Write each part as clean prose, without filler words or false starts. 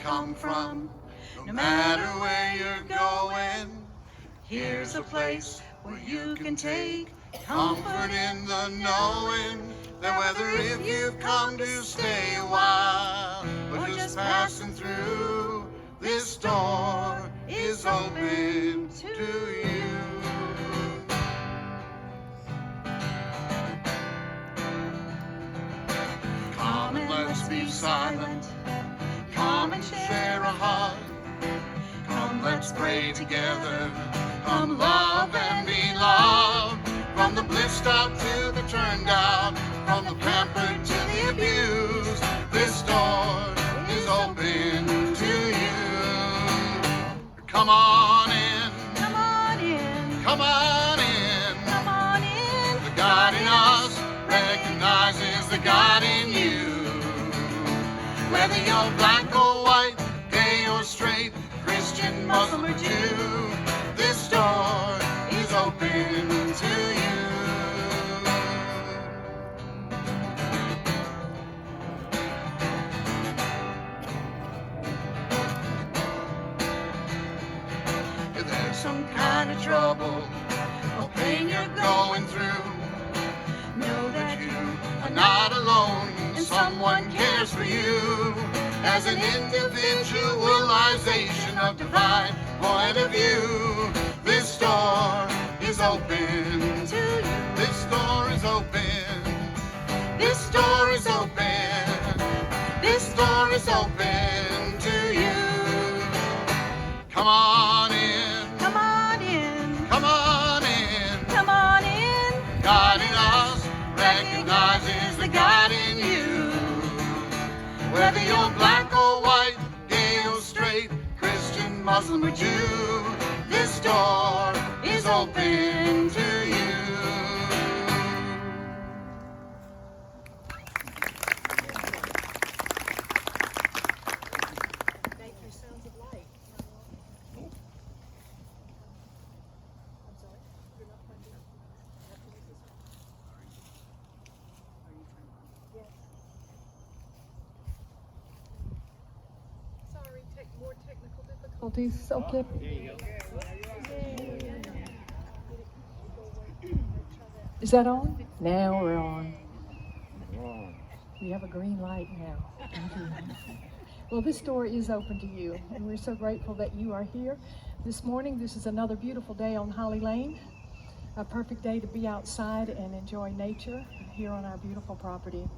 come from. No matter where you're going, here's a place where you can take comfort in the knowing that whether if you've come to stay a while or just passing through, this door is open to you. Come and let's be silent. Come and share a hug. Come, let's pray together. Come, love and be loved. From the blissed out to the turned out, from the pampered to the abused, this door is open to you. Come on in. Come on in. Come on in. Come on in. The God in us recognizes the God in you. Whether you're black or white, gay or straight, Christian, Muslim or Jew, this door is open to you. If there's some kind of trouble or pain you're going through, know that you are not alone. Someone cares for you. As an individualization of divine point of view, this door is open to you. This door is open. This door is open. This door is open to you. Come on in. Come on in. Come on in. Come on in. God in us recognizes the God in you. Whether you're black or white, gay or straight, Christian, Muslim or Jew, this door is open to you. Thank you, Sounds of Light. I'm sorry, you're not playing it. Yes. Sorry, more technical difficulties. Okay. Is that on? Now we're on. We have a green light now. Thank you. Well, this door is open to you, and we're so grateful that you are here this morning. This is another beautiful day on Holly Lane, a perfect day to be outside and enjoy nature here on our beautiful property.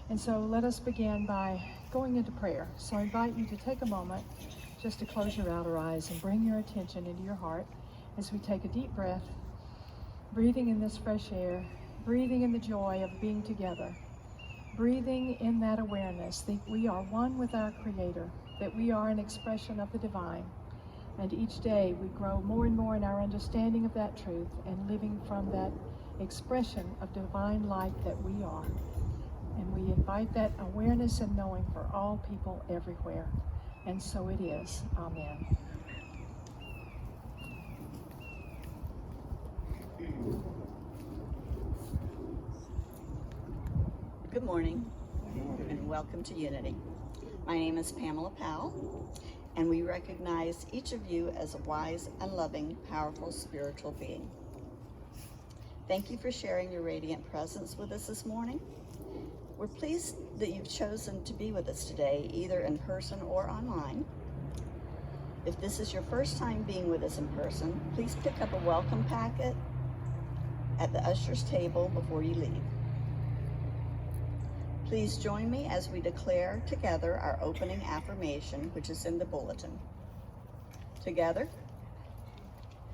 And so let us begin by going into prayer. So I invite you to take a moment just to close your outer eyes and bring your attention into your heart as we take a deep breath, breathing in this fresh air, breathing in the joy of being together, breathing in that awareness that we are one with our Creator, that we are an expression of the divine. And each day we grow more and more in our understanding of that truth and living from that expression of divine light that we are. And we invite that awareness and knowing for all people everywhere. And so it is. Amen. Good morning, and welcome to Unity. My name is Pamela Powell, and we recognize each of you as a wise and loving, powerful spiritual being. Thank you for sharing your radiant presence with us this morning. We're pleased that you've chosen to be with us today, either in person or online. If this is your first time being with us in person, please pick up a welcome packet at the usher's table before you leave. Please join me as we declare together our opening affirmation, which is in the bulletin. Together,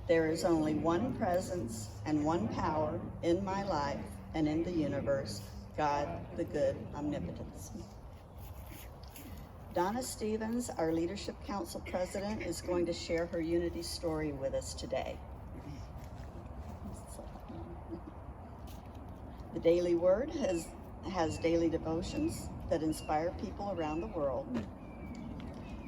there is only one presence and one power in my life and in the universe, God, the good omnipotence. Donna Stevens, our Leadership Council President, is going to share her Unity story with us today. The Daily Word has daily devotions that inspire people around the world.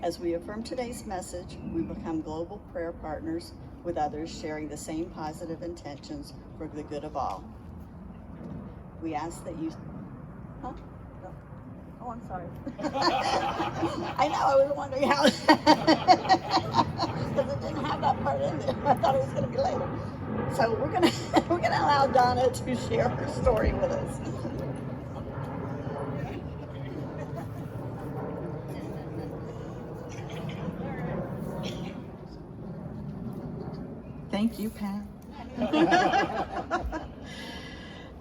As we affirm today's message, we become global prayer partners with others sharing the same positive intentions for the good of all. We ask that you, Oh, I'm sorry. I know, I was wondering how, because it didn't have that part in there. I thought it was going to be later. So we're gonna allow Donna to share her story with us. Thank you, Pam.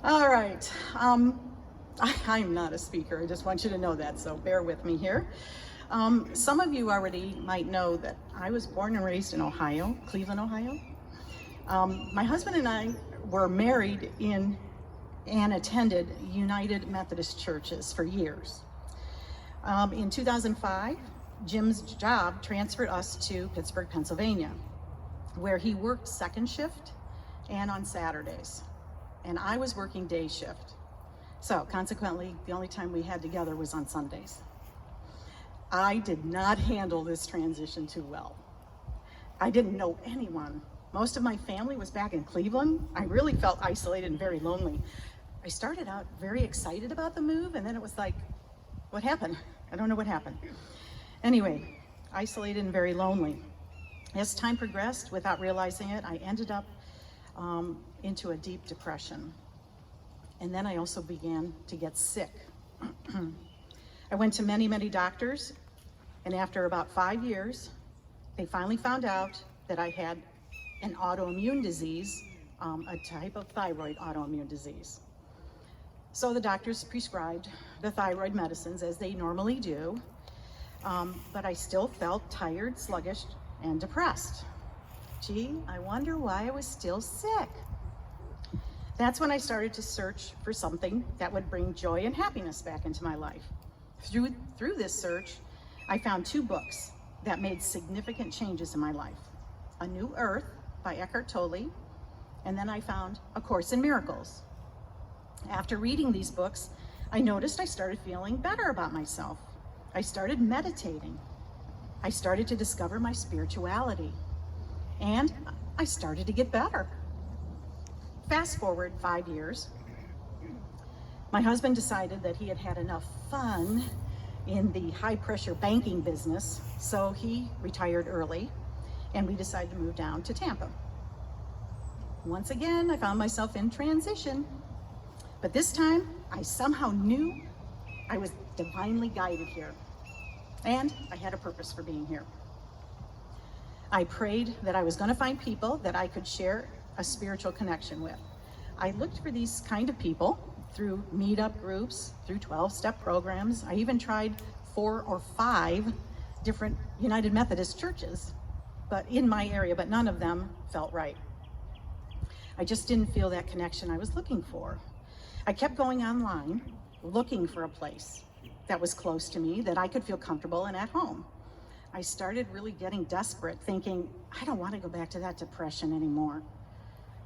All right. I'm not a speaker. I just want you to know that, so bear with me here. Some of you already might know that I was born and raised in Ohio, Cleveland, Ohio. My husband and I were married in and attended United Methodist churches for years. In 2005, Jim's job transferred us to Pittsburgh, Pennsylvania, where he worked second shift and on Saturdays. And I was working day shift. So consequently, the only time we had together was on Sundays. I did not handle this transition too well. I didn't know anyone. Most of my family was back in Cleveland. I really felt isolated and very lonely. I started out very excited about the move, and then it was like, what happened? I don't know what happened. Anyway, isolated and very lonely. As time progressed, without realizing it, I ended up into a deep depression. And then I also began to get sick. I went to many, many doctors, and after about 5 years, they finally found out that I had an autoimmune disease, a type of thyroid autoimmune disease. So the doctors prescribed the thyroid medicines as they normally do, but I still felt tired, sluggish, and depressed. Gee, I wonder why I was still sick. That's when I started to search for something that would bring joy and happiness back into my life. Through this search, I found 2 books that made significant changes in my life. A New Earth by Eckhart Tolle, and then I found A Course in Miracles. After reading these books, I noticed I started feeling better about myself. I started meditating. I started to discover my spirituality, and I started to get better. Fast forward 5 years, my husband decided that he had had enough fun in the high-pressure banking business, so he retired early, and we decided to move down to Tampa. Once again, I found myself in transition, but this time I somehow knew I was divinely guided here, and I had a purpose for being here. I prayed that I was going to find people that I could share a spiritual connection with. I looked for these kind of people through meetup groups, through 12-step programs. I even tried 4 or 5 different United Methodist churches, but in my area, but none of them felt right. I just didn't feel that connection I was looking for. I kept going online, looking for a place that was close to me, that I could feel comfortable and at home. I started really getting desperate, thinking, I don't want to go back to that depression anymore.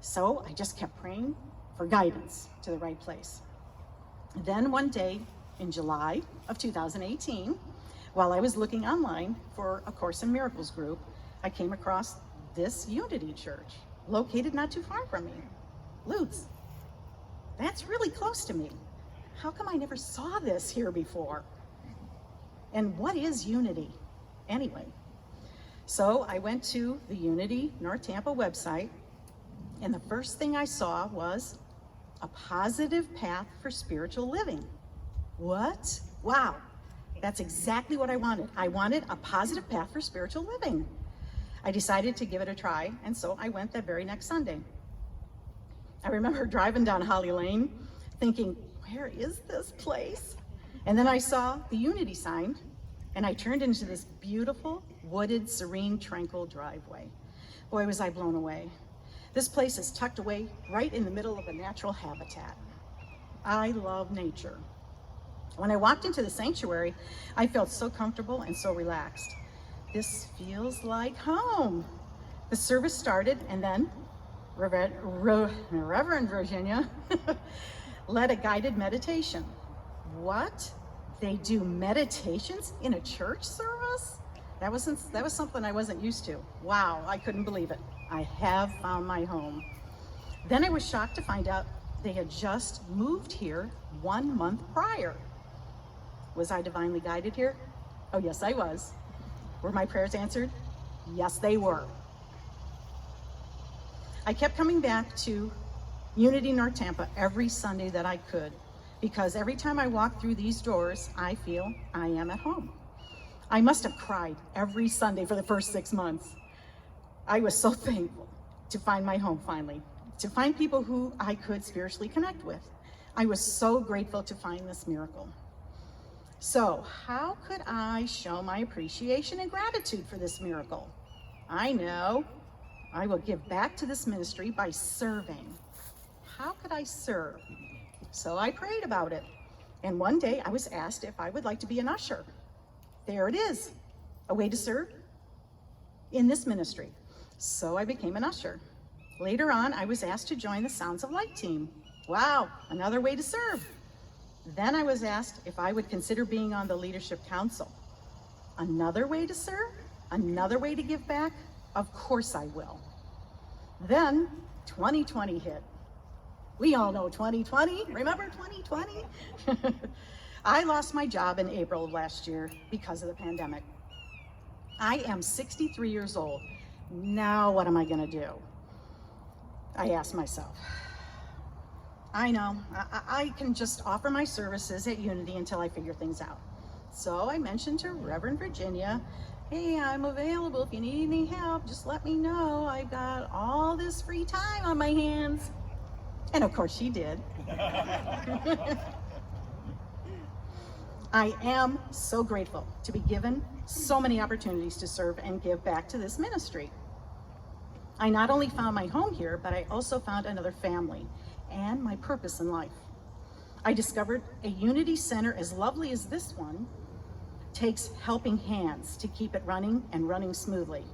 So I just kept praying for guidance to the right place. Then one day in July of 2018, while I was looking online for a Course in Miracles group, I came across this Unity Church, located not too far from me, Lutz. That's really close to me. How come I never saw this here before? And what is Unity anyway? So I went to the Unity North Tampa website, and the first thing I saw was a positive path for spiritual living. What? Wow, that's exactly what I wanted. I wanted a positive path for spiritual living. I decided to give it a try, and so I went that very next Sunday. I remember driving down Holly Lane thinking, where is this place? And then I saw the Unity sign, and I turned into this beautiful, wooded, serene, tranquil driveway. Boy, was I blown away. This place is tucked away right in the middle of a natural habitat. I love nature. When I walked into the sanctuary, I felt so comfortable and so relaxed. This feels like home. The service started, and then Reverend Virginia led a guided meditation. What? They do meditations in a church service? That was something I wasn't used to. Wow, I couldn't believe it. I have found my home. Then I was shocked to find out they had just moved here 1 month prior. Was I divinely guided here? Oh, yes, I was. Were my prayers answered? Yes, they were. I kept coming back to Unity North Tampa every Sunday that I could, because every time I walk through these doors, I feel I am at home. I must have cried every Sunday for the first 6 months. I was so thankful to find my home finally, to find people who I could spiritually connect with. I was so grateful to find this miracle. So how could I show my appreciation and gratitude for this miracle? I know. I will give back to this ministry by serving. How could I serve? So I prayed about it. And one day I was asked if I would like to be an usher. There it is, a way to serve in this ministry. So I became an usher. Later on, I was asked to join the Sounds of Light team. Wow, another way to serve. Then I was asked if I would consider being on the Leadership Council. Another way to serve? Another way to give back? Of course I will. Then 2020 hit. We all know 2020. Remember 2020? I lost my job in April of last year because of the pandemic. I am 63 years old. Now what am I gonna do? I asked myself. I know, I can just offer my services at Unity until I figure things out. So I mentioned to Reverend Virginia, hey, I'm available. If you need any help, just let me know. I've got all this free time on my hands. And of course she did. I am so grateful to be given so many opportunities to serve and give back to this ministry. I not only found my home here, but I also found another family and my purpose in life. I discovered a Unity Center as lovely as this one takes helping hands to keep it running and running smoothly.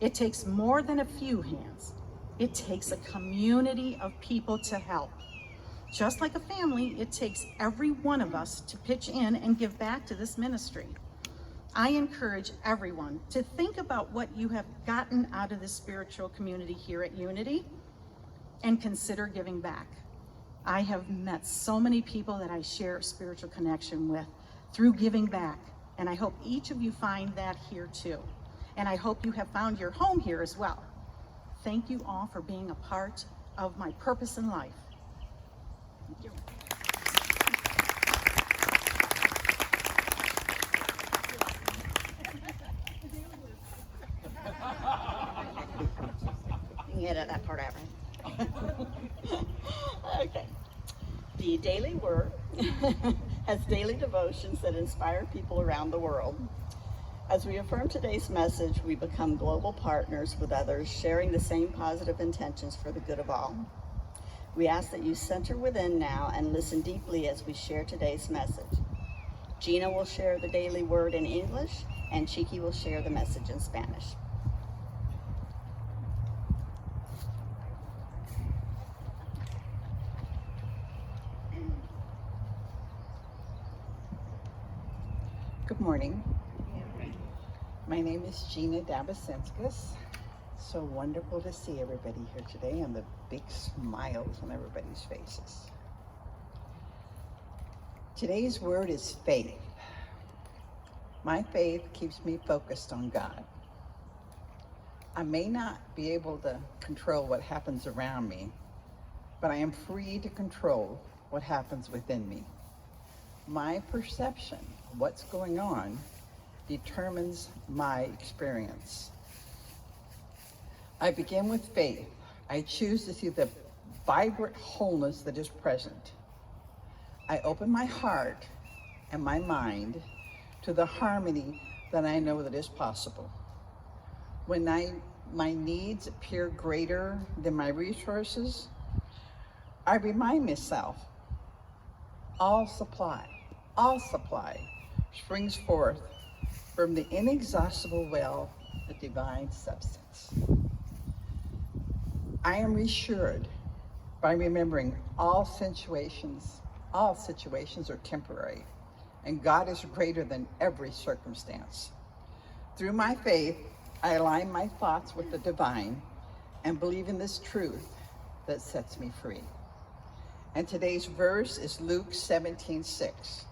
It takes more than a few hands. It takes a community of people to help. Just like a family, it takes every one of us to pitch in and give back to this ministry. I encourage everyone to think about what you have gotten out of this spiritual community here at Unity and consider giving back. I have met so many people that I share a spiritual connection with through giving back, and I hope each of you find that here too. And I hope you have found your home here as well. Thank you all for being a part of my purpose in life. Thank you. You can edit that part out, right? Okay. The Daily Word has daily devotions that inspire people around the world. As we affirm today's message, we become global partners with others, sharing the same positive intentions for the good of all. We ask that you center within now and listen deeply as we share today's message. Gina will share the Daily Word in English, and Chiki will share the message in Spanish. Good morning. My name is Gina Dabasenskas. So wonderful to see everybody here today and the big smiles on everybody's faces. Today's word is faith. My faith keeps me focused on God. I may not be able to control what happens around me, but I am free to control what happens within me. My perception of what's going on determines my experience. I begin with faith. I choose to see the vibrant wholeness that is present. I open my heart and my mind to the harmony that I know that is possible. When my needs appear greater than my resources, I remind myself, all supply springs forth from the inexhaustible well of divine substance. I am reassured by remembering all situations are temporary, and God is greater than every circumstance. Through my faith, I align my thoughts with the divine and believe in this truth that sets me free. And today's verse is Luke 17:6.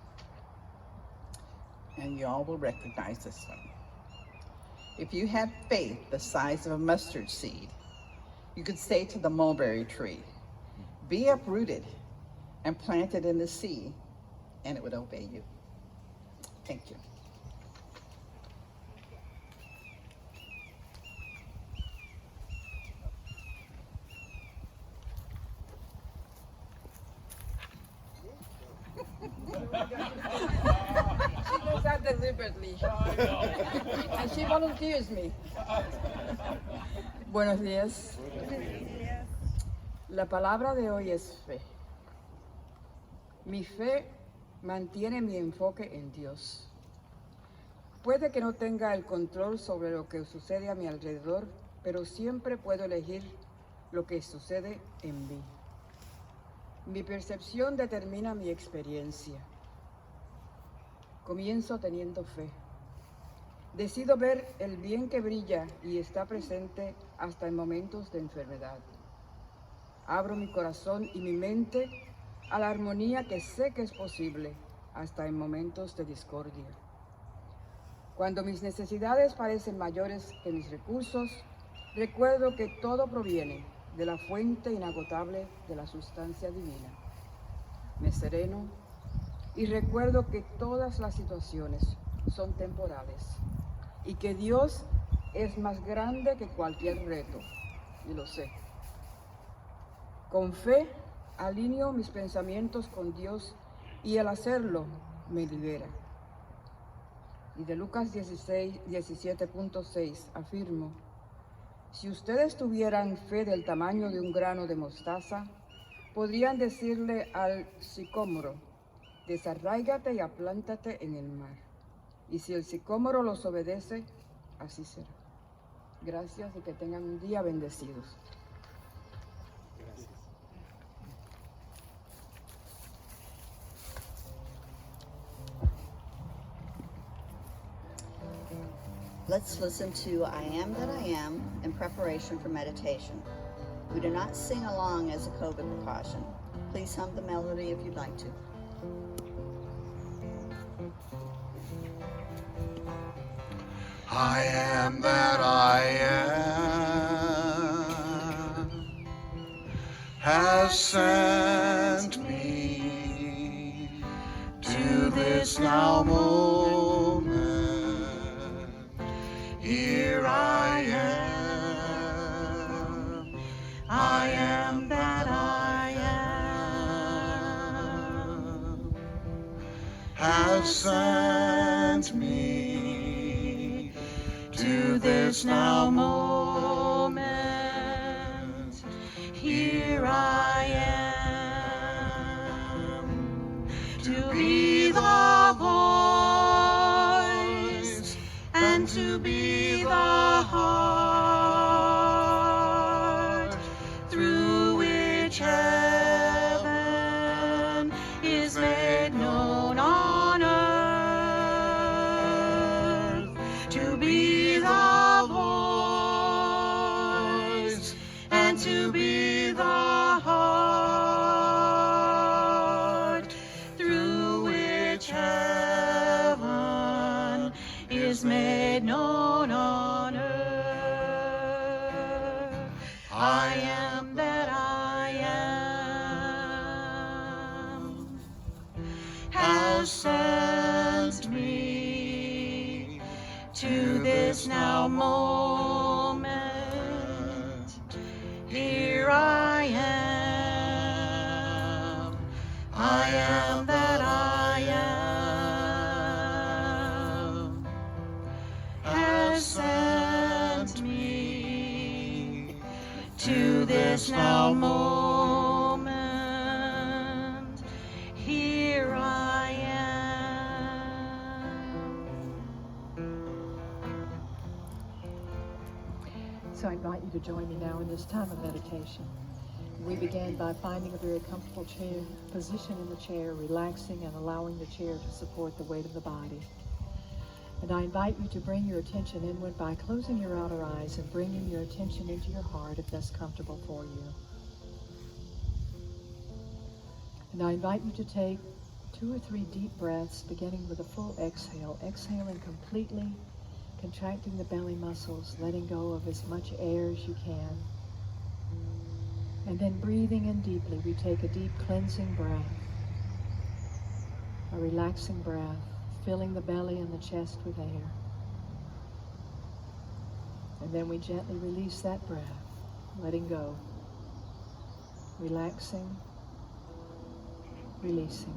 and you all will recognize this one. If you had faith the size of a mustard seed, you could say to the mulberry tree, be uprooted and planted in the sea, and it would obey you. Thank you. She does that deliberately. And she volunteers me. Buenos días. La palabra de hoy es fe. Mi fe mantiene mi enfoque en Dios. Puede que no tenga el control sobre lo que sucede a mi alrededor, pero siempre puedo elegir lo que sucede en mí. Mi percepción determina mi experiencia. Comienzo teniendo fe. Decido ver el bien que brilla y está presente hasta en momentos de enfermedad. Abro mi corazón y mi mente a la armonía que sé que es posible hasta en momentos de discordia. Cuando mis necesidades parecen mayores que mis recursos, recuerdo que todo proviene de la fuente inagotable de la sustancia divina. Me sereno y recuerdo que todas las situaciones son temporales y que Dios es más grande que cualquier reto, y lo sé. Con fe alineo mis pensamientos con Dios y al hacerlo me libera. Y de Lucas 17.6 afirmo, si ustedes tuvieran fe del tamaño de un grano de mostaza, podrían decirle al sicómoro, desarráigate y aplántate en el mar. Y si el sicómoro los obedece, así será. Gracias y que tengan un día bendecidos. Let's listen to I Am That I Am in preparation for meditation. We do not sing along as a COVID precaution. Please hum the melody if you'd like to. I am that I am has sent me to this now moment. Here I am that I am has sent me to this now moment. Here I am to be the voice and to be the heart through which heaven is made known on earth. To be the voice and to be the heart through which heaven is made known on earth. I am that I am has sent me to this now moment. Here I am that I am has sent me to this now moment. Here I am. So I invite you to join me now in this time of meditation. We began by finding a very comfortable chair, position in the chair, relaxing and allowing the chair to support the weight of the body. And I invite you to bring your attention inward by closing your outer eyes and bringing your attention into your heart if that's comfortable for you. And I invite you to take 2 or 3 deep breaths, beginning with a full exhale. Exhaling completely, contracting the belly muscles, letting go of as much air as you can. And then breathing in deeply, we take a deep cleansing breath, a relaxing breath, filling the belly and the chest with air. And then we gently release that breath, letting go, relaxing, releasing.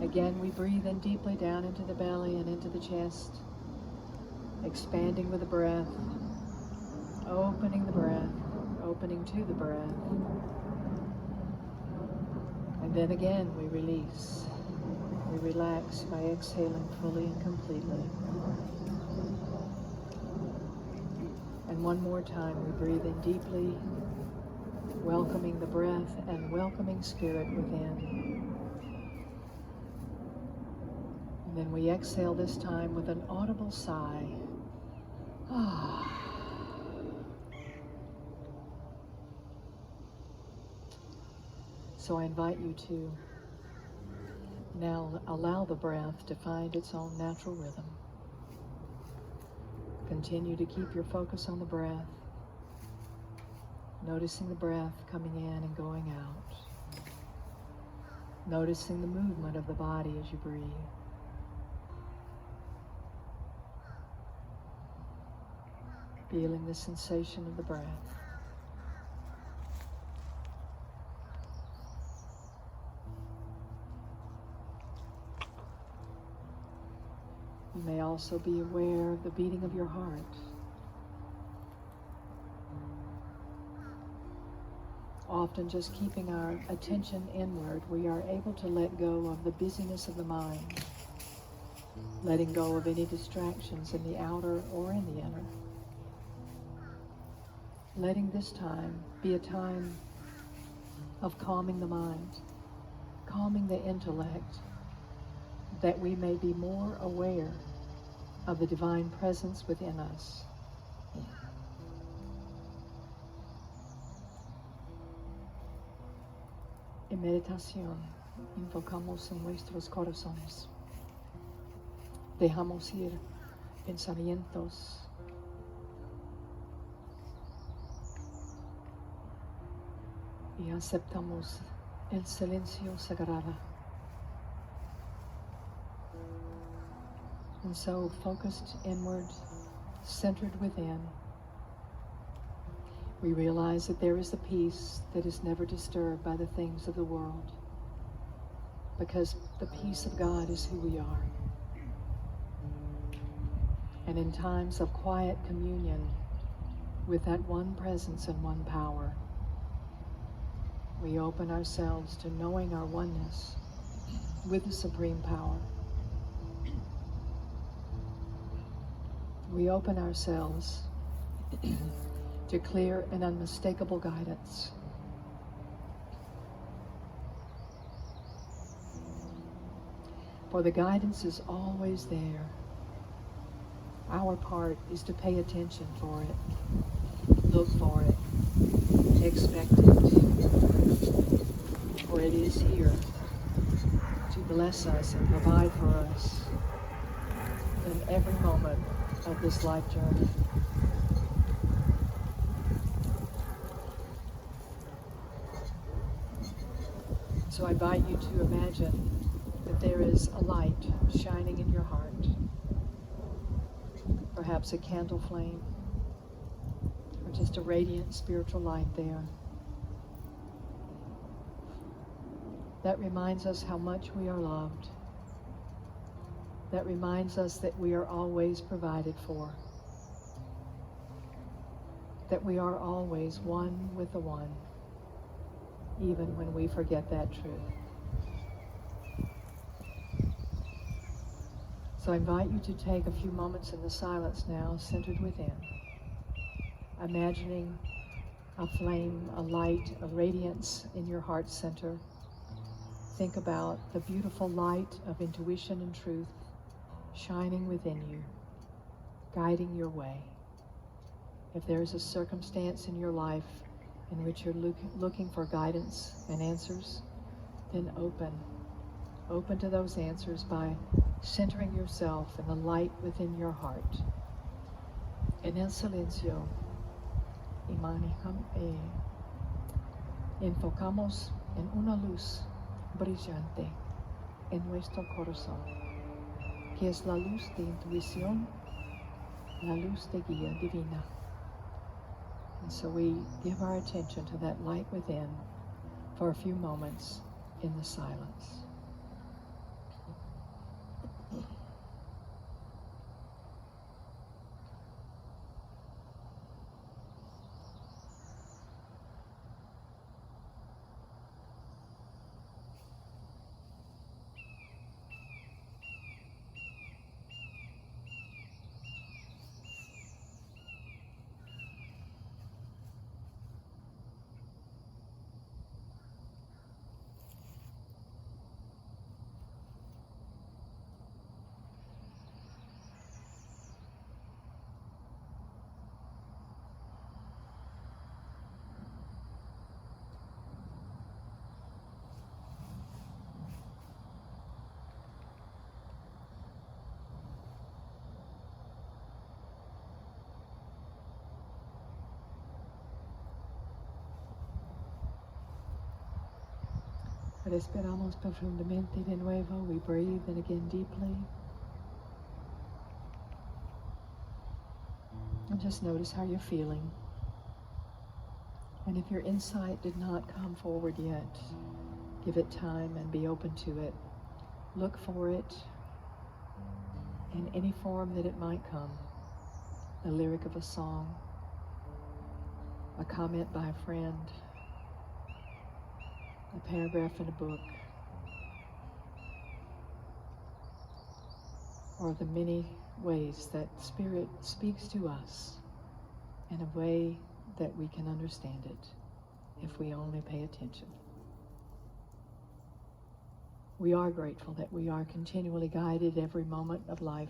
Again, we breathe in deeply down into the belly and into the chest, expanding with the breath, opening the breath, opening to the breath. And then again, we release. We relax by exhaling fully and completely. And one more time, we breathe in deeply, welcoming the breath and welcoming spirit within. And then we exhale this time with an audible sigh. So I invite you to now allow the breath to find its own natural rhythm. Continue to keep your focus on the breath, noticing the breath coming in and going out, noticing the movement of the body as you breathe. Feeling the sensation of the breath. You may also be aware of the beating of your heart. Often just keeping our attention inward, we are able to let go of the busyness of the mind, letting go of any distractions in the outer or in the inner. Letting this time be a time of calming the mind, calming the intellect, that we may be more aware of the divine presence within us. En meditación, invocamos en nuestros corazones. Dejamos ir pensamientos, y aceptamos el silencio sagrado. And so, focused inward, centered within, we realize that there is the peace that is never disturbed by the things of the world, because the peace of God is who we are. And in times of quiet communion with that one presence and one power, we open ourselves to knowing our oneness with the supreme power. We open ourselves to clear and unmistakable guidance. For the guidance is always there. Our part is to pay attention for it, look for it, expect it, for it is here to bless us and provide for us in every moment of this life journey. So I invite you to imagine that there is a light shining in your heart, perhaps a candle flame, or just a radiant spiritual light there. That reminds us how much we are loved. That reminds us that we are always provided for. That we are always one with the one, even when we forget that truth. So I invite you to take a few moments in the silence now, centered within, imagining a flame, a light, a radiance in your heart center. Think about the beautiful light of intuition and truth shining within you, guiding your way. If there is a circumstance in your life in which you're looking for guidance and answers, then open Open to those answers by centering yourself in the light within your heart. En el silencio, enfocamos en una luz brillante en nuestro corazón, que es la luz de intuición, la luz de guía divina. And so we give our attention to that light within for a few moments in the silence. Respiramos profundamente de nuevo. We breathe in again deeply. And just notice how you're feeling. And if your insight did not come forward yet, give it time and be open to it. Look for it in any form that it might come. A lyric of a song, a comment by a friend, a paragraph in a book, or the many ways that Spirit speaks to us in a way that we can understand it if we only pay attention. We are grateful that we are continually guided every moment of life.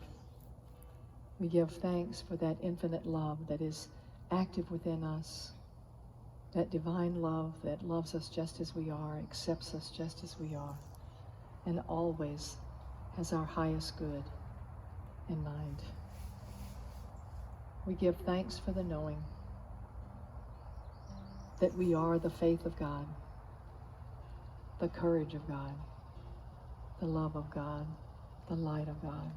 We give thanks for that infinite love that is active within us, that divine love that loves us just as we are, accepts us just as we are, and always has our highest good in mind. We give thanks for the knowing that we are the faith of God, the courage of God, the love of God, the light of God.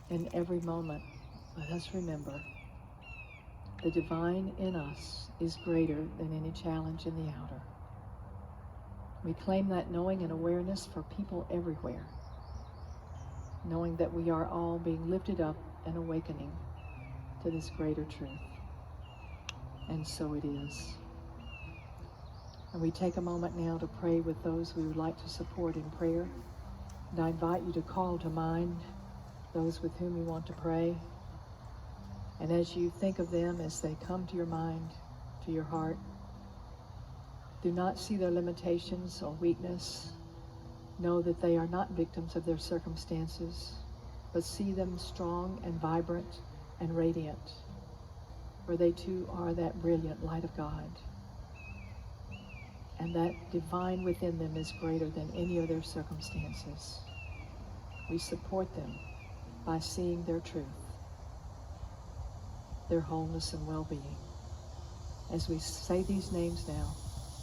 In every moment, let us remember the divine in us is greater than any challenge in the outer. We claim that knowing and awareness for people everywhere, knowing that we are all being lifted up and awakening to this greater truth. And so it is. And we take a moment now to pray with those we would like to support in prayer. And I invite you to call to mind those with whom you want to pray. And as you think of them, as they come to your mind, to your heart, do not see their limitations or weakness. Know that they are not victims of their circumstances, but see them strong and vibrant and radiant, for they too are that brilliant light of God. And that divine within them is greater than any of their circumstances. We support them by seeing their truth, their wholeness and well-being. As we say these names now,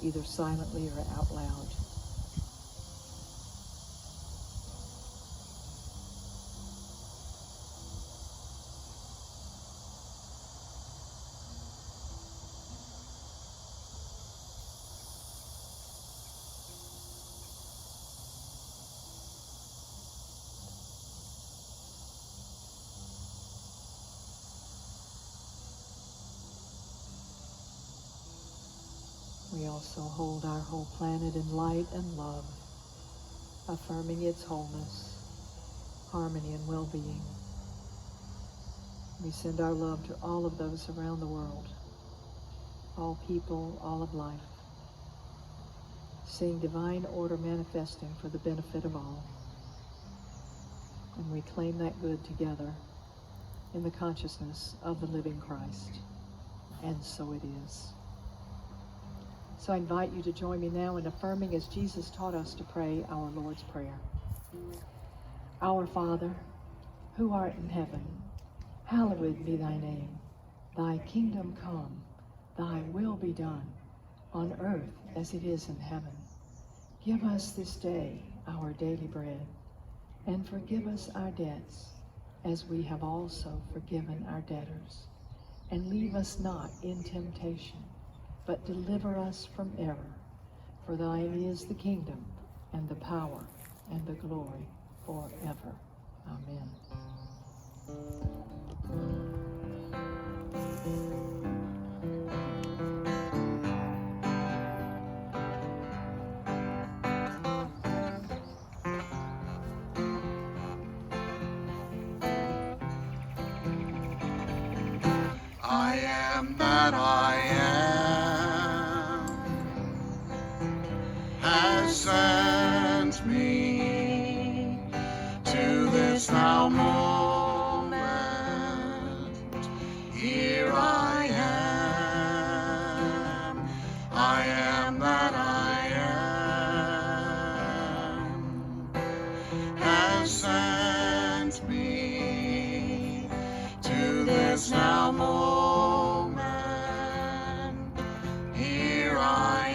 either silently or out loud. We also hold our whole planet in light and love, affirming its wholeness, harmony, and well-being. We send our love to all of those around the world, all people, all of life, seeing divine order manifesting for the benefit of all. And we claim that good together in the consciousness of the living Christ. And so it is. So I invite you to join me now in affirming as Jesus taught us to pray our Lord's Prayer. Our Father, who art in heaven, hallowed be thy name. Thy kingdom come, thy will be done, on earth as it is in heaven. Give us this day our daily bread, and forgive us our debts, as we have also forgiven our debtors. And leave us not in temptation, but deliver us from error. For thine is the kingdom, and the power, and the glory, forever. Amen. I am that I am has sent me to this now moment. Here I am. I am that I am has sent me to this now moment. Here I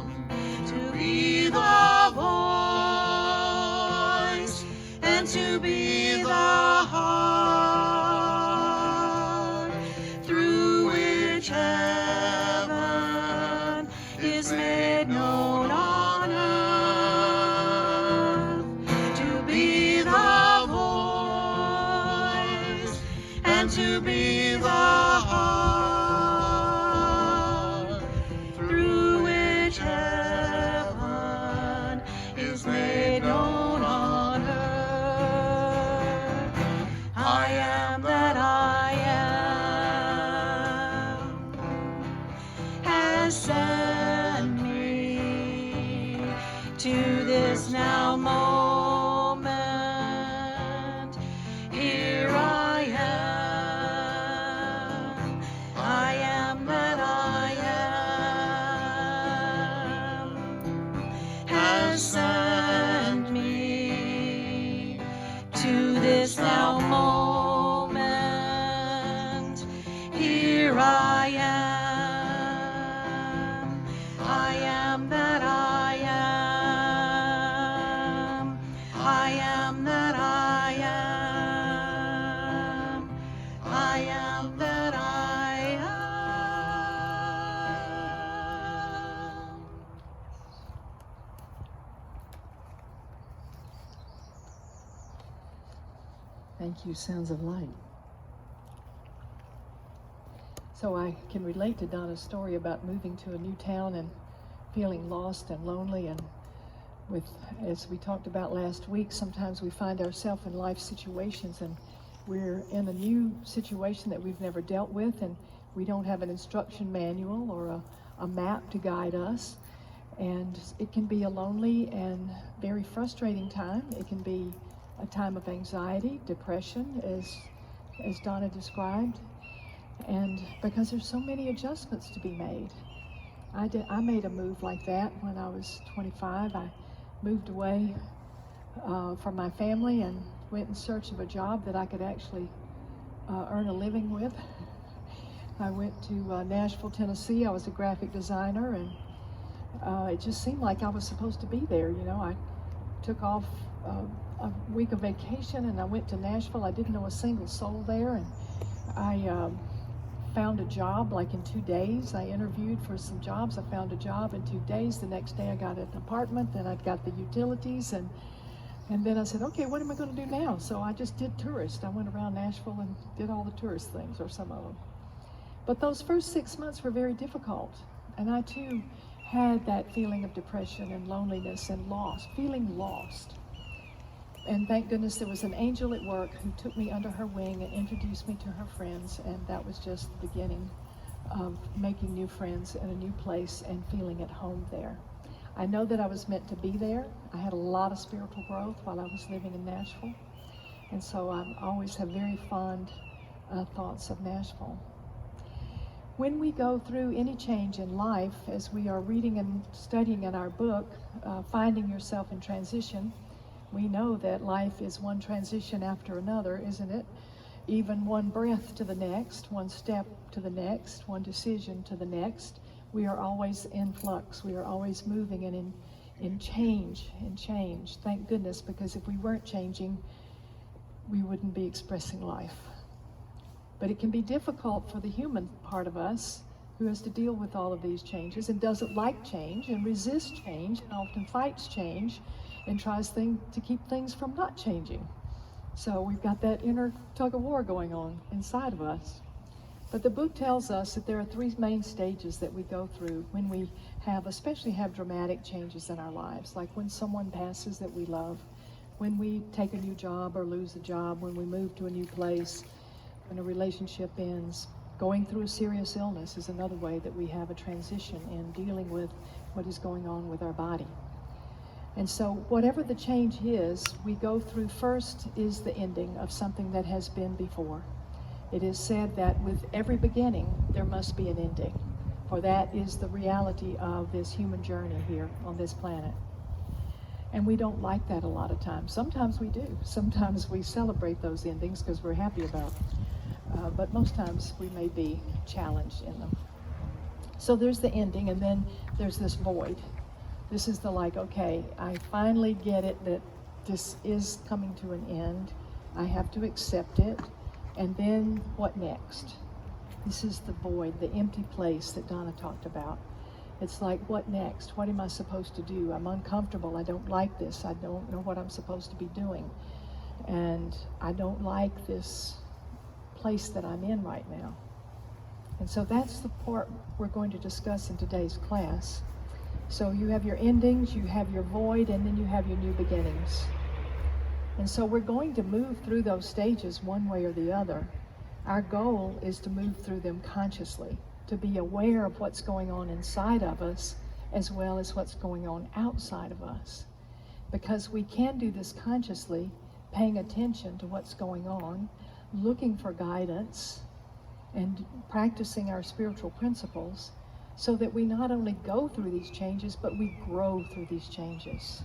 am to be the voice and to be the heart through which heaven is made known on earth. To be the voice and to be the heart through which heaven is made known on earth. I am that I am has sent me to this now moment. Here I am. I am that I am has sent me to this now moment. Here I am. I am that I am. I am that I am. I am that I am. Thank you, Sounds of Light. So I can relate to Donna's story about moving to a new town and feeling lost and lonely, and as we talked about last week, sometimes we find ourselves in life situations and we're in a new situation that we've never dealt with, and we don't have an instruction manual or a map to guide us. And it can be a lonely and very frustrating time. It can be a time of anxiety, depression, as Donna described. And because there's so many adjustments to be made. I made a move like that when I was 25. I moved away from my family and went in search of a job that I could actually earn a living with. I went to Nashville, Tennessee. I was a graphic designer, and it just seemed like I was supposed to be there. You know, I took off a week of vacation and I went to Nashville. I didn't know a single soul there, and I found a job like in 2 days. I interviewed for some jobs. I found a job in 2 days. The next day I got an apartment, then I got the utilities, and then I said, okay, what am I going to do now? So I just did tourist. I went around Nashville and did all the tourist things, or some of them. But those first 6 months were very difficult, and I too had that feeling of depression and loneliness and feeling lost. And thank goodness there was an angel at work who took me under her wing and introduced me to her friends, and that was just the beginning of making new friends in a new place and feeling at home there. I know that I was meant to be there. I had a lot of spiritual growth while I was living in Nashville, and so I always have very fond thoughts of Nashville. When we go through any change in life, as we are reading and studying in our book, Finding Yourself in Transition, we know that life is one transition after another, isn't it? Even one breath to the next, one step to the next, one decision to the next. We are always in flux. We are always moving and in change. Thank goodness, because if we weren't changing, we wouldn't be expressing life. But it can be difficult for the human part of us who has to deal with all of these changes and doesn't like change and resists change and often fights change and tries to keep things from not changing. So we've got that inner tug of war going on inside of us. But the book tells us that there are three main stages that we go through when we especially have dramatic changes in our lives, like when someone passes that we love, when we take a new job or lose a job, when we move to a new place, when a relationship ends. Going through a serious illness is another way that we have a transition in dealing with what is going on with our body. And so whatever the change is, we go through first is the ending of something that has been before. It is said that with every beginning, there must be an ending, for that is the reality of this human journey here on this planet. And we don't like that a lot of times. Sometimes we do. Sometimes we celebrate those endings because we're happy about them. But most times we may be challenged in them. So there's the ending, and then there's this void. This is the okay, I finally get it that this is coming to an end. I have to accept it. And then what next? This is the void, the empty place that Donna talked about. It's like, what next? What am I supposed to do? I'm uncomfortable. I don't like this. I don't know what I'm supposed to be doing. And I don't like this place that I'm in right now. And so that's the part we're going to discuss in today's class. So you have your endings, you have your void, and then you have your new beginnings. And so we're going to move through those stages one way or the other. Our goal is to move through them consciously, to be aware of what's going on inside of us as well as what's going on outside of us. Because we can do this consciously, paying attention to what's going on, looking for guidance, and practicing our spiritual principles so that we not only go through these changes, but we grow through these changes.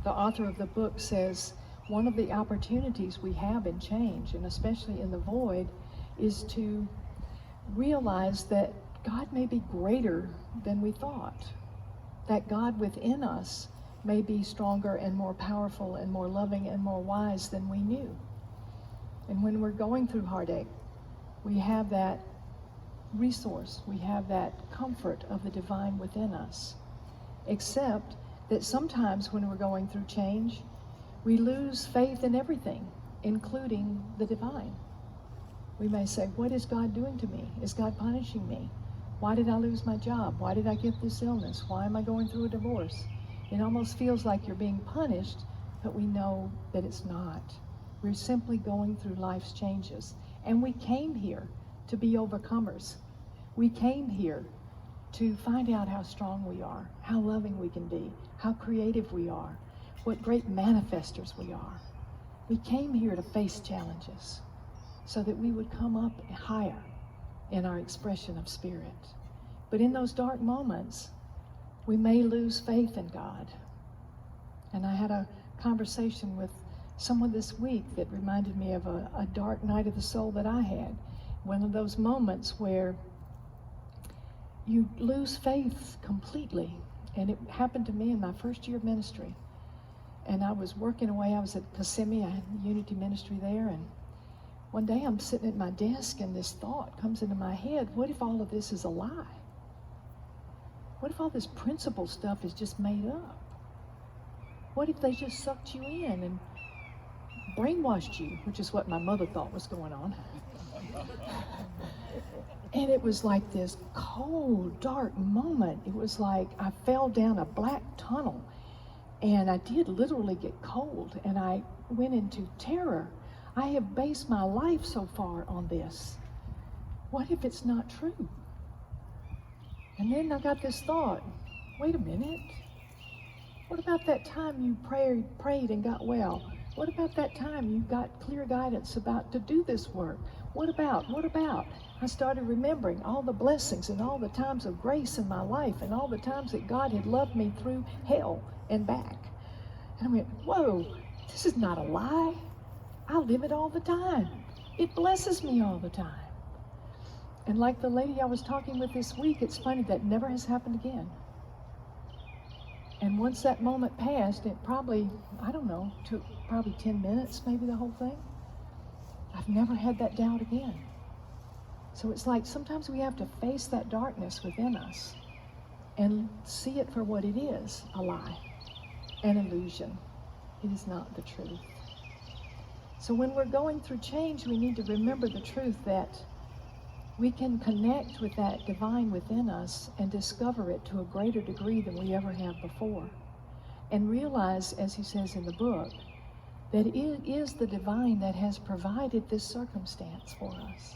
The author of the book says one of the opportunities we have in change, and especially in the void, is to realize that God may be greater than we thought, that God within us may be stronger and more powerful and more loving and more wise than we knew. And when we're going through heartache, we have that resource, we have that comfort of the divine within us. Except that sometimes when we're going through change, we lose faith in everything, including the divine. We may say, what is God doing to me? Is God punishing me? Why did I lose my job? Why did I get this illness? Why am I going through a divorce? It almost feels like you're being punished, but we know that it's not. We're simply going through life's changes. And we came here to be overcomers. We came here to find out how strong we are, how loving we can be, how creative we are, what great manifestors we are. We came here to face challenges so that we would come up higher in our expression of spirit. But in those dark moments, we may lose faith in God. And I had a conversation with someone this week that reminded me of a dark night of the soul that I had. One of those moments where you lose faith completely. And it happened to me in my first year of ministry. And I was working away. I was at Kissimmee. I had Unity Ministry there. And one day I'm sitting at my desk and this thought comes into my head. What if all of this is a lie? What if all this principle stuff is just made up? What if they just sucked you in and brainwashed you, which is what my mother thought was going on. And it was like this cold, dark moment. It was like I fell down a black tunnel, and I did literally get cold, and I went into terror. I have based my life so far on this. What if it's not true? And then I got this thought, wait a minute. What about that time you prayed and got well? What about that time you got clear guidance about to do this work? What about? I started remembering all the blessings and all the times of grace in my life and all the times that God had loved me through hell and back. And I went, whoa, this is not a lie. I live it all the time. It blesses me all the time. And like the lady I was talking with this week, it's funny, that never has happened again. And once that moment passed, it probably, I don't know, took probably 10 minutes, maybe the whole thing. I've never had that doubt again. So it's like sometimes we have to face that darkness within us and see it for what it is, a lie, an illusion. It is not the truth. So when we're going through change, we need to remember the truth that we can connect with that divine within us and discover it to a greater degree than we ever have before. And realize, as he says in the book, that it is the divine that has provided this circumstance for us.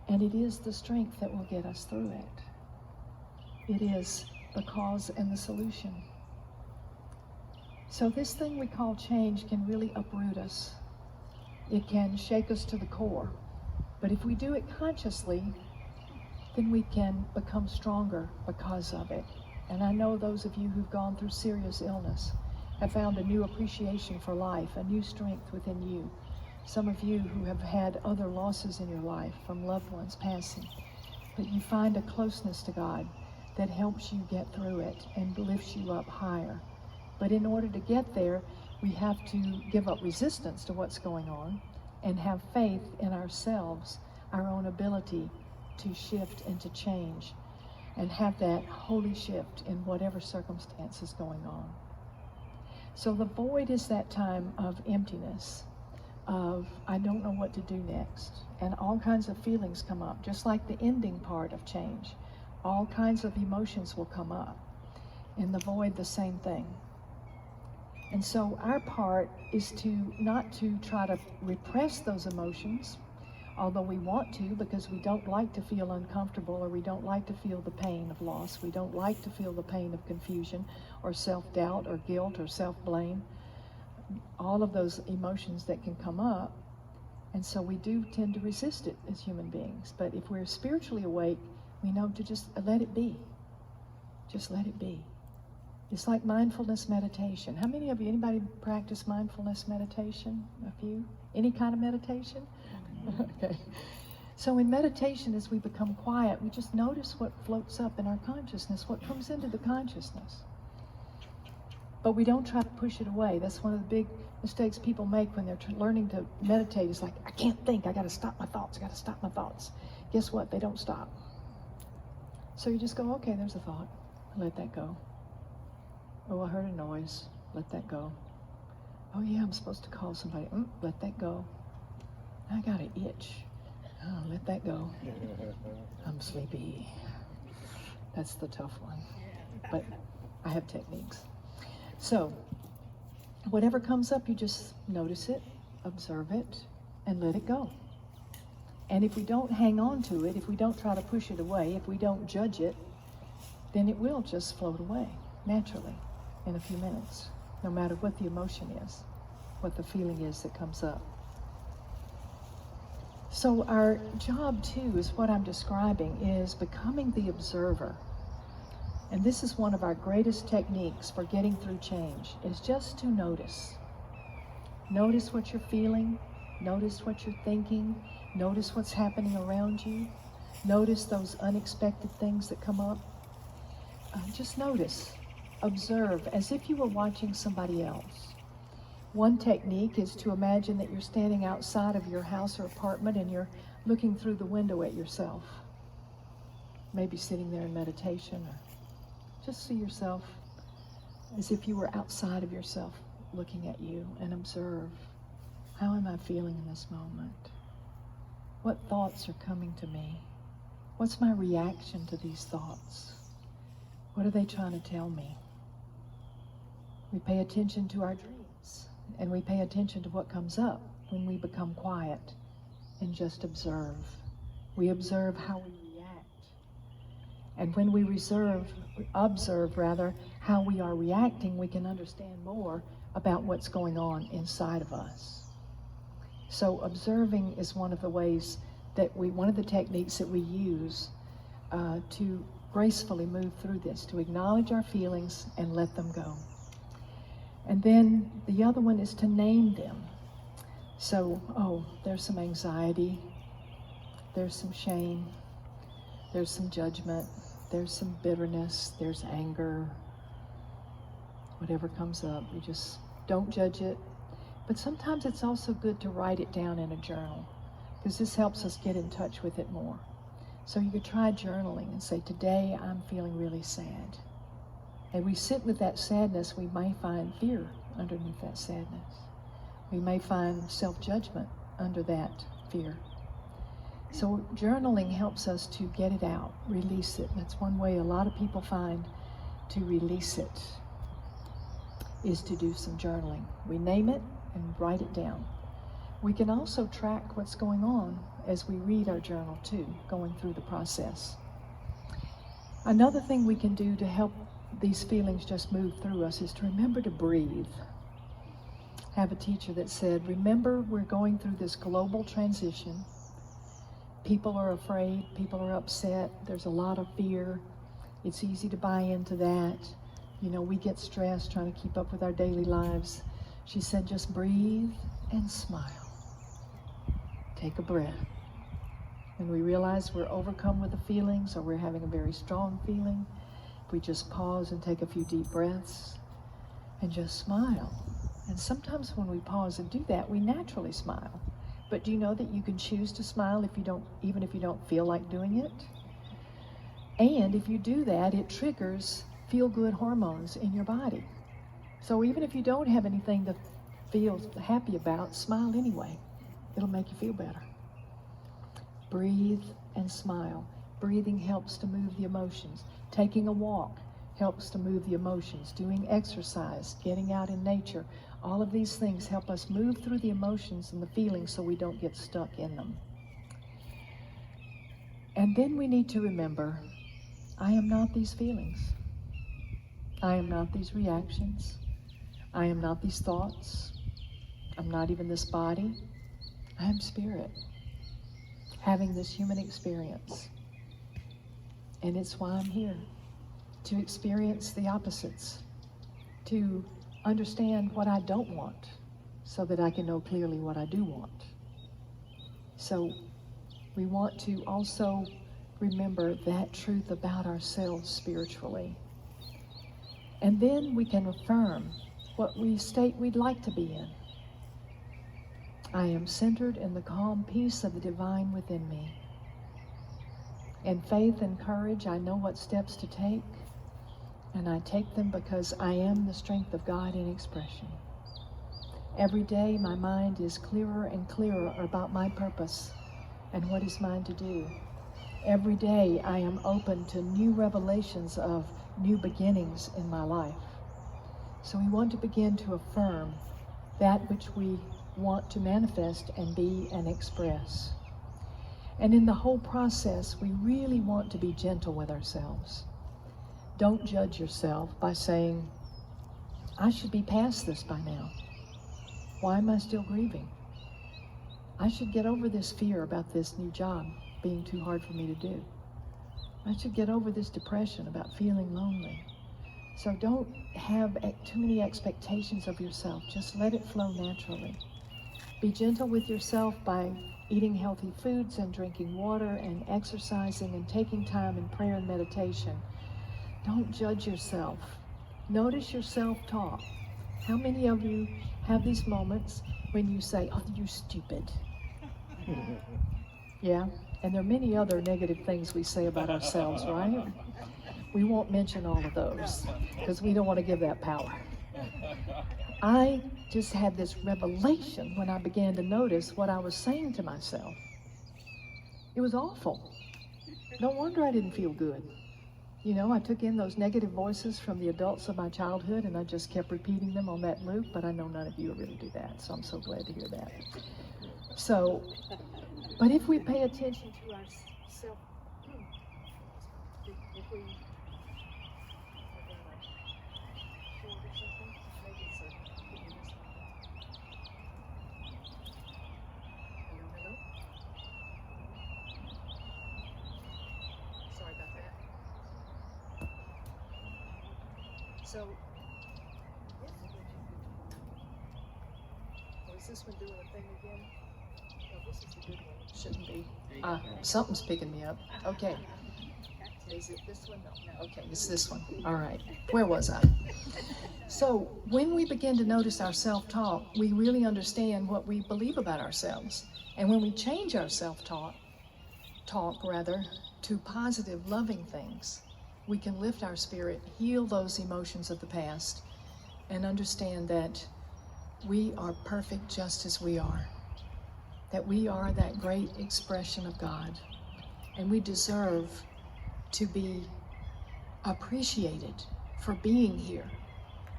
And it is the strength that will get us through it. It is the cause and the solution. So this thing we call change can really uproot us. It can shake us to the core. But if we do it consciously, then we can become stronger because of it. And I know those of you who've gone through serious illness have found a new appreciation for life, a new strength within you. Some of you who have had other losses in your life from loved ones passing, but you find a closeness to God that helps you get through it and lifts you up higher. But in order to get there, we have to give up resistance to what's going on and have faith in ourselves, our own ability to shift and to change, and have that holy shift in whatever circumstance is going on. So the void is that time of emptiness, of I don't know what to do next, and all kinds of feelings come up, just like the ending part of change. All kinds of emotions will come up. In the void, the same thing. And so our part is to not to try to repress those emotions, although we want to, because we don't like to feel uncomfortable, or we don't like to feel the pain of loss. We don't like to feel the pain of confusion or self-doubt or guilt or self-blame, all of those emotions that can come up. And so we do tend to resist it as human beings. But if we're spiritually awake, we know to just let it be. Just let it be. It's like mindfulness meditation. How many of you, anybody practice mindfulness meditation? A few? Any kind of meditation? Okay. So in meditation, as we become quiet, we just notice what floats up in our consciousness, what comes into the consciousness. But we don't try to push it away. That's one of the big mistakes people make when they're learning to meditate. It's like, I can't think, I gotta stop my thoughts. Guess what? They don't stop. So you just go, okay, there's a thought. Let that go. Oh, I heard a noise. Let that go. Oh yeah, I'm supposed to call somebody. Let that go. I got an itch. Oh, let that go. I'm sleepy. That's the tough one. But I have techniques. So, whatever comes up, you just notice it, observe it, and let it go. And if we don't hang on to it, if we don't try to push it away, if we don't judge it, then it will just float away naturally in a few minutes, no matter what the emotion is, what the feeling is that comes up. So our job too is what I'm describing, is becoming the observer. And this is one of our greatest techniques for getting through change, is just to notice. Notice what you're feeling, notice what you're thinking, notice what's happening around you, notice those unexpected things that come up. Just notice, observe, as if you were watching somebody else. One technique is to imagine that you're standing outside of your house or apartment and you're looking through the window at yourself. Maybe sitting there in meditation, or just see yourself as if you were outside of yourself looking at you, and observe, how am I feeling in this moment? What thoughts are coming to me? What's my reaction to these thoughts? What are they trying to tell me? We pay attention to our dreams, and we pay attention to what comes up when we become quiet and just observe. We observe how we react. And when we observe how we are reacting, we can understand more about what's going on inside of us. So observing is one of the ways that one of the techniques that we use to gracefully move through this, to acknowledge our feelings and let them go. And then the other one is to name them. So, there's some anxiety, there's some shame, there's some judgment, there's some bitterness, there's anger, whatever comes up. You just don't judge it. But sometimes it's also good to write it down in a journal, because this helps us get in touch with it more. So you could try journaling and say, today I'm feeling really sad. And we sit with that sadness, we may find fear underneath that sadness. We may find self-judgment under that fear. So journaling helps us to get it out, release it. That's one way a lot of people find to release it, is to do some journaling. We name it and write it down. We can also track what's going on as we read our journal too, going through the process. Another thing we can do to help these feelings just move through us is to remember to breathe. I have a teacher that said, remember, we're going through this global transition. People are afraid, people are upset, there's a lot of fear. It's easy to buy into that. You know, we get stressed trying to keep up with our daily lives. She said, just breathe and smile. Take a breath. When we realize we're overcome with the feelings, or we're having a very strong feeling, we just pause and take a few deep breaths and just smile. And sometimes when we pause and do that, we naturally smile. But do you know that you can choose to smile even if you don't feel like doing it? And if you do that, it triggers feel-good hormones in your body. So even if you don't have anything to feel happy about, smile anyway. It'll make you feel better. Breathe and smile. Breathing helps to move the emotions. Taking a walk helps to move the emotions. Doing exercise, getting out in nature, all of these things help us move through the emotions and the feelings so we don't get stuck in them. And then we need to remember, I am not these feelings. I am not these reactions. I am not these thoughts. I'm not even this body. I am spirit, having this human experience. And it's why I'm here, to experience the opposites, to understand what I don't want so that I can know clearly what I do want. So we want to also remember that truth about ourselves spiritually. And then we can affirm what state we'd like to be in. I am centered in the calm peace of the divine within me. In faith and courage, I know what steps to take, and I take them because I am the strength of God in expression. Every day, my mind is clearer and clearer about my purpose and what is mine to do. Every day, I am open to new revelations of new beginnings in my life. So we want to begin to affirm that which we want to manifest and be and express. And in the whole process, we really want to be gentle with ourselves. Don't judge yourself by saying, I should be past this by now. Why am I still grieving? I should get over this fear about this new job being too hard for me to do. I should get over this depression about feeling lonely. So don't have too many expectations of yourself. Just let it flow naturally. Be gentle with yourself by eating healthy foods and drinking water and exercising and taking time in prayer and meditation. Don't judge yourself. Notice your self-talk. How many of you have these moments when you say, oh, you stupid? Yeah, and there are many other negative things we say about ourselves, right? We won't mention all of those because we don't want to give that power. I just had this revelation when I began to notice what I was saying to myself. It was awful. No wonder I didn't feel good. You know, I took in those negative voices from the adults of my childhood and I just kept repeating them on that loop, but I know none of you really do that, so I'm so glad to hear that. So, but if we pay attention to ourselves, if we So, is this one doing a thing again? No, this is the good one. Shouldn't be. Something's picking me up. Okay. Is it this one? No. Okay, it's this one. All right. Where was I? So when we begin to notice our self-talk, we really understand what we believe about ourselves. And when we change our self-talk, to positive, loving things, we can lift our spirit, heal those emotions of the past, and understand that we are perfect just as we are. That we are that great expression of God. And we deserve to be appreciated for being here,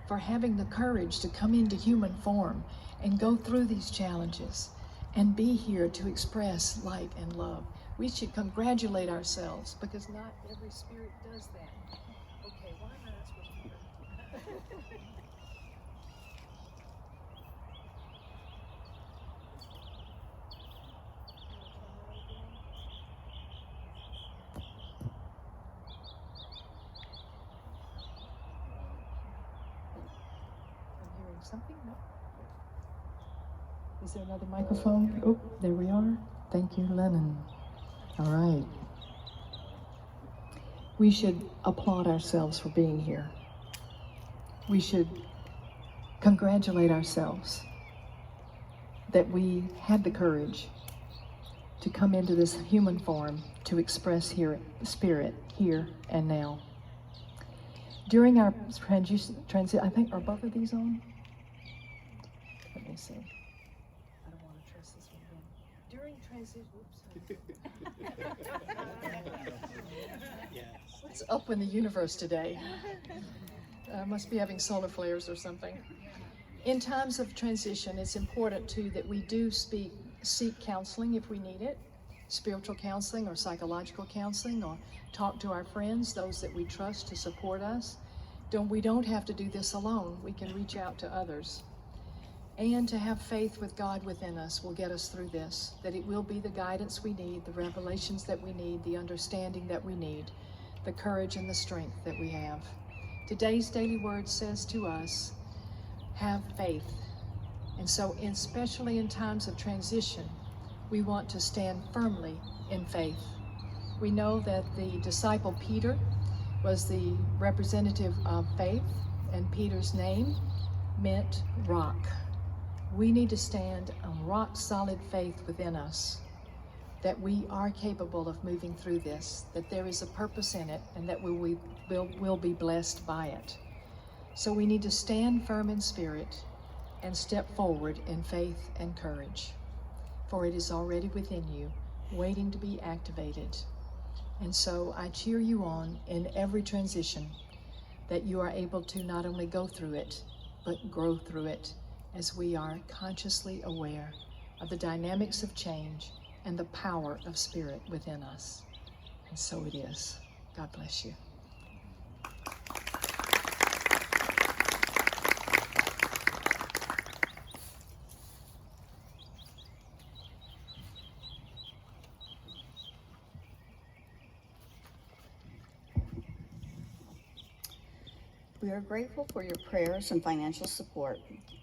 for having the courage to come into human form and go through these challenges and be here to express light and love. We should congratulate ourselves because not every spirit does that. Okay, why am I not supposed to hear? I'm hearing something? No? Is there another microphone? Oh, there we are. Thank you, Lennon. All right. We should applaud ourselves for being here. We should congratulate ourselves that we had the courage to come into this human form to express here spirit here and now. During our transition, I think, are both of these on? Let me see. I don't want to trust this one again. During transition, what's up in the universe today? Must be having solar flares or something. In times of transition, it's important too that we do seek counseling if we need it, spiritual counseling or psychological counseling, or talk to our friends, those that we trust to support us. We don't have to do this alone. We can reach out to others. And to have faith with God within us will get us through this, that it will be the guidance we need, the revelations that we need, the understanding that we need, the courage and the strength that we have. Today's daily word says to us, have faith. And so, especially in times of transition, we want to stand firmly in faith. We know that the disciple Peter was the representative of faith, and Peter's name meant rock. We need to stand on rock-solid faith within us, that we are capable of moving through this, that there is a purpose in it, and that we'll be blessed by it. So we need to stand firm in spirit and step forward in faith and courage, for it is already within you, waiting to be activated. And so I cheer you on in every transition, that you are able to not only go through it, but grow through it, as we are consciously aware of the dynamics of change and the power of spirit within us. And so it is. God bless you. We are grateful for your prayers and financial support.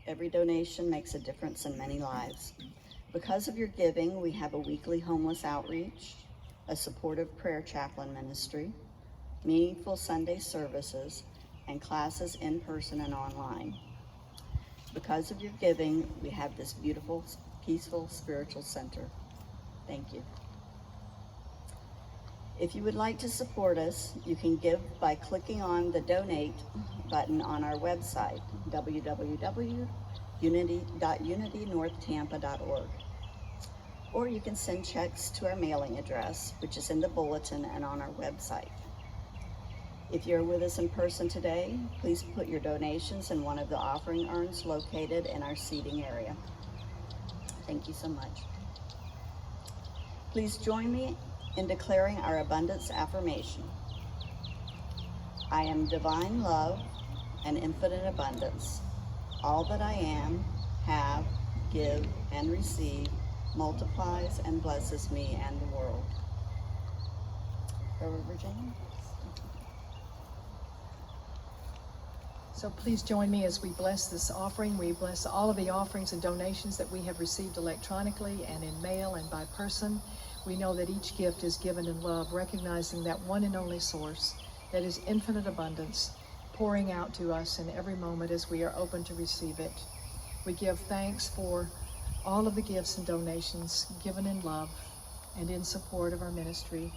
Every donation makes a difference in many lives. Because of your giving, we have a weekly homeless outreach, a supportive prayer chaplain ministry, meaningful Sunday services, and classes in person and online. Because of your giving, we have this beautiful, peaceful spiritual center. Thank you. If you would like to support us, you can give by clicking on the donate button on our website, www.unitynorthtampa.org. Or you can send checks to our mailing address, which is in the bulletin and on our website. If you're with us in person today, please put your donations in one of the offering urns located in our seating area. Thank you so much. Please join me in declaring our abundance affirmation. I am divine love and infinite abundance. All that I am, have, give, and receive multiplies and blesses me and the world. Reverend Virginia? So please join me as we bless this offering. We bless all of the offerings and donations that we have received electronically and in mail and by person. We know that each gift is given in love, recognizing that one and only source that is infinite abundance, pouring out to us in every moment as we are open to receive it. We give thanks for all of the gifts and donations given in love and in support of our ministry,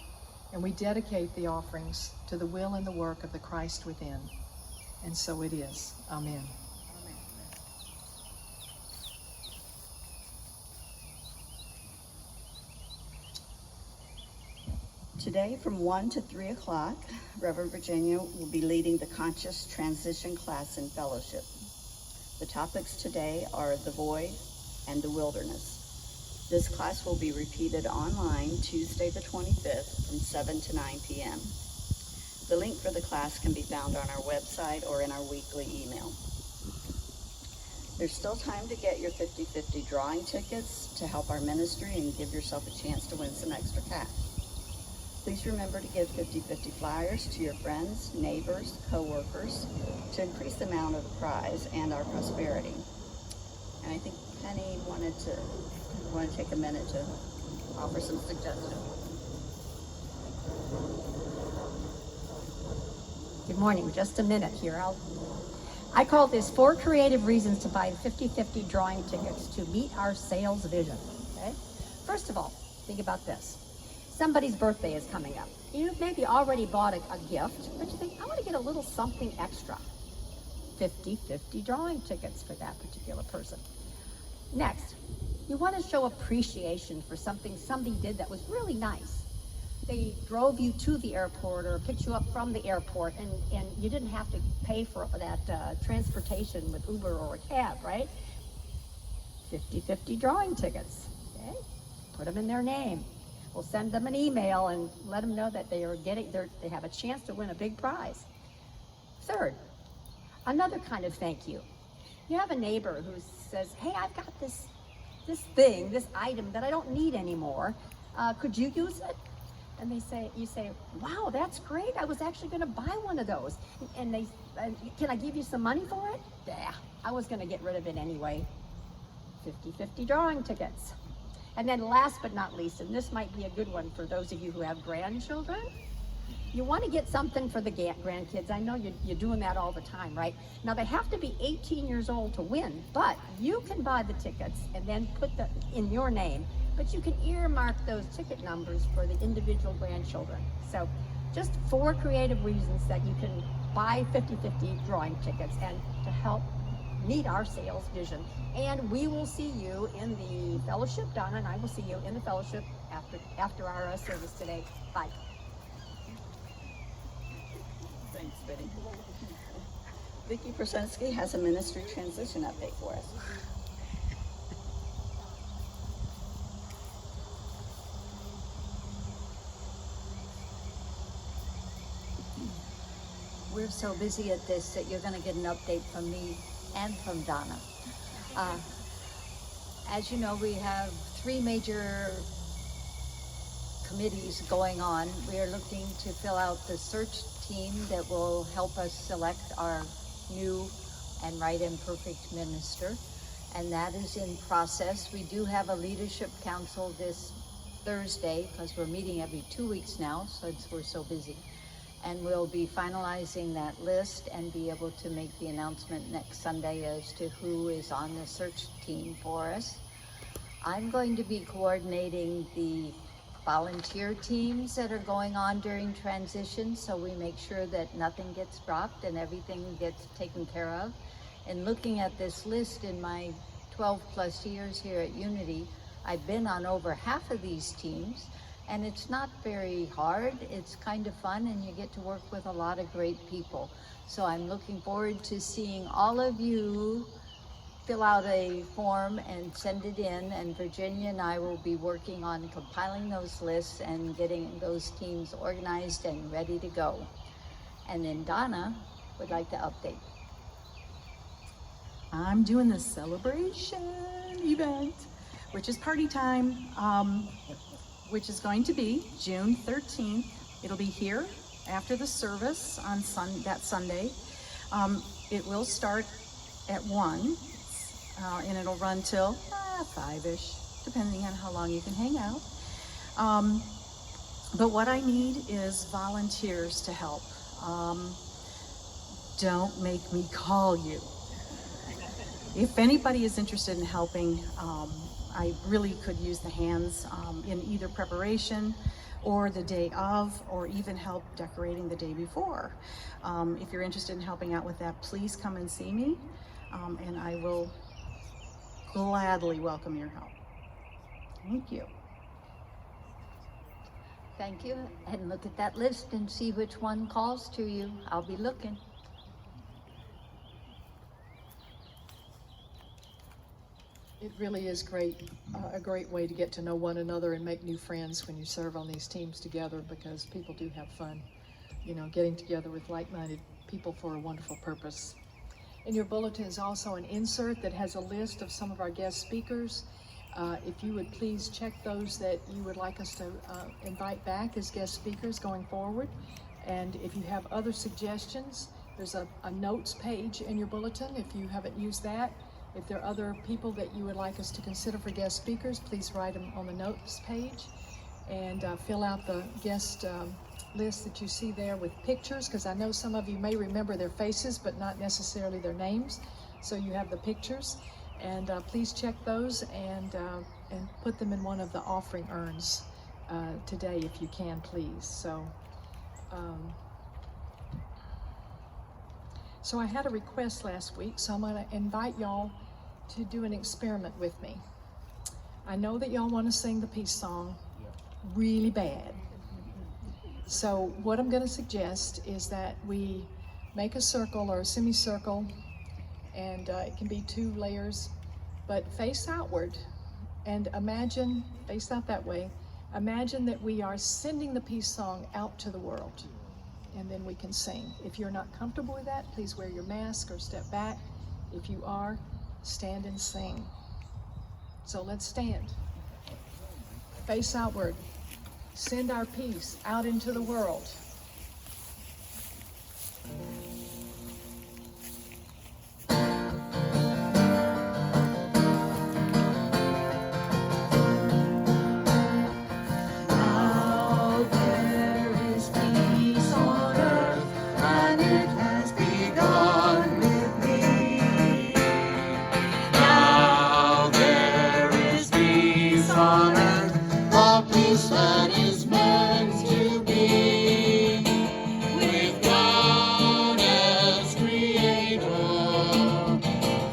and we dedicate the offerings to the will and the work of the Christ within. And so it is. Amen. Today from 1 to 3 o'clock, Reverend Virginia will be leading the Conscious Transition class in fellowship. The topics today are the void and the wilderness. This class will be repeated online Tuesday the 25th from 7 to 9 p.m. The link for the class can be found on our website or in our weekly email. There's still time to get your 50/50 drawing tickets to help our ministry and give yourself a chance to win some extra cash. Please remember to give 50/50 flyers to your friends, neighbors, co-workers to increase the amount of the prize and our prosperity. And I think Penny wanted to take a minute to offer some suggestions. Good morning, just a minute here. I call this 4 creative reasons to buy 50/50 drawing tickets to meet our sales vision. Okay? First of all, think about this. Somebody's birthday is coming up. You've maybe already bought a gift, but you think, I want to get a little something extra. 50/50 drawing tickets for that particular person. Next, you want to show appreciation for something somebody did that was really nice. They drove you to the airport or picked you up from the airport, and you didn't have to pay for that transportation with Uber or a cab, right? 50/50 drawing tickets. Okay? Put them in their name. We'll send them an email and let them know that they have a chance to win a big prize. Third, another kind of thank you. You have a neighbor who says, hey, I've got this item that I don't need anymore. Could you use it? And you say, wow, that's great. I was actually going to buy one of those. And can I give you some money for it? Yeah, I was going to get rid of it anyway. 50/50 drawing tickets. And then last but not least, and this might be a good one for those of you who have grandchildren, you want to get something for the grandkids. I know you're doing that all the time, right? Now they have to be 18 years old to win, but you can buy the tickets and then put in your name, but you can earmark those ticket numbers for the individual grandchildren. So just 4 creative reasons that you can buy 50/50 drawing tickets and to help meet our sales vision. And we will see you in the fellowship. Donna and I will see you in the fellowship after our service today. Bye. Thanks, Betty. Vicki Prasensky has a ministry transition update for us. We're so busy at this that you're going to get an update from me and from Donna. As you know, we have 3 major committees going on. We are looking to fill out the search team that will help us select our new and right and perfect minister, and that is in process. We do have a leadership council this Thursday because we're meeting every 2 weeks now, so we're so busy. And we'll be finalizing that list and be able to make the announcement next Sunday as to who is on the search team for us. I'm going to be coordinating the volunteer teams that are going on during transition, so we make sure that nothing gets dropped and everything gets taken care of. And looking at this list in my 12 plus years here at Unity, I've been on over half of these teams. And it's not very hard, it's kind of fun, and you get to work with a lot of great people. So I'm looking forward to seeing all of you fill out a form and send it in, and Virginia and I will be working on compiling those lists and getting those teams organized and ready to go. And then Donna would like to update. I'm doing the celebration event, which is party time. Which is going to be June 13th. It'll be here after the service on that Sunday. It will start at 1, and it'll run till 5-ish, depending on how long you can hang out. But what I need is volunteers to help. Don't make me call you. If anybody is interested in helping, I really could use the hands in either preparation or the day of, or even help decorating the day before. If you're interested in helping out with that, please come and see me, and I will gladly welcome your help. Thank you. Thank you. And look at that list and see which one calls to you. I'll be looking. It really is a great way to get to know one another and make new friends when you serve on these teams together, because people do have fun, getting together with like-minded people for a wonderful purpose. In your bulletin is also an insert that has a list of some of our guest speakers. If you would please check those that you would like us to invite back as guest speakers going forward. And if you have other suggestions, there's a notes page in your bulletin if you haven't used that. If there are other people that you would like us to consider for guest speakers, please write them on the notes page and fill out the guest list that you see there with pictures, because I know some of you may remember their faces but not necessarily their names, so you have the pictures. And please check those and put them in one of the offering urns today if you can, please. So I had a request last week, so I'm going to invite y'all to do an experiment with me. I know that y'all want to sing the peace song really bad. So what I'm going to suggest is that we make a circle or a semicircle, and it can be 2 layers, but face outward, and imagine, face out that way, imagine that we are sending the peace song out to the world. And then we can sing. If you're not comfortable with that, please wear your mask or step back. If you are, stand and sing. So let's stand. Face outward. Send our peace out into the world. That is meant to be, with God as creator,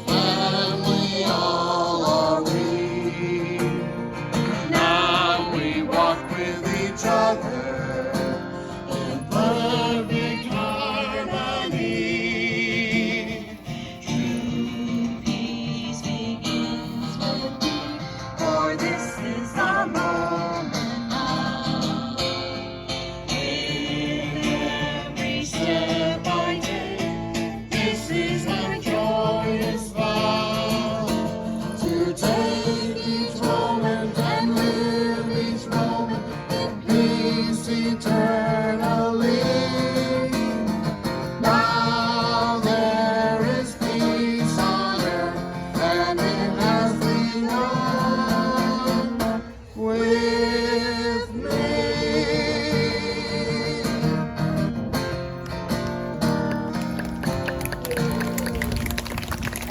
family all are we. Now we walk with each other in perfect harmony. True peace begins with me, for this is the moment.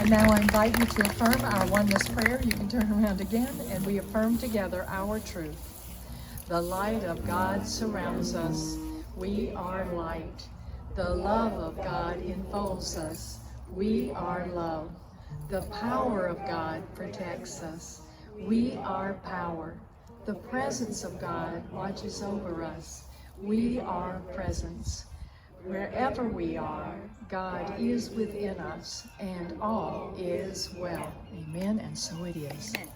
Now I invite you to affirm our oneness prayer. You can turn around again, and we affirm together our truth. The light of God surrounds us. We are light. The love of God enfolds us. We are love. The power of God protects us. We are power. The presence of God watches over us. We are presence. Wherever we are, God is within us, and all is well. Amen, and so it is. Amen.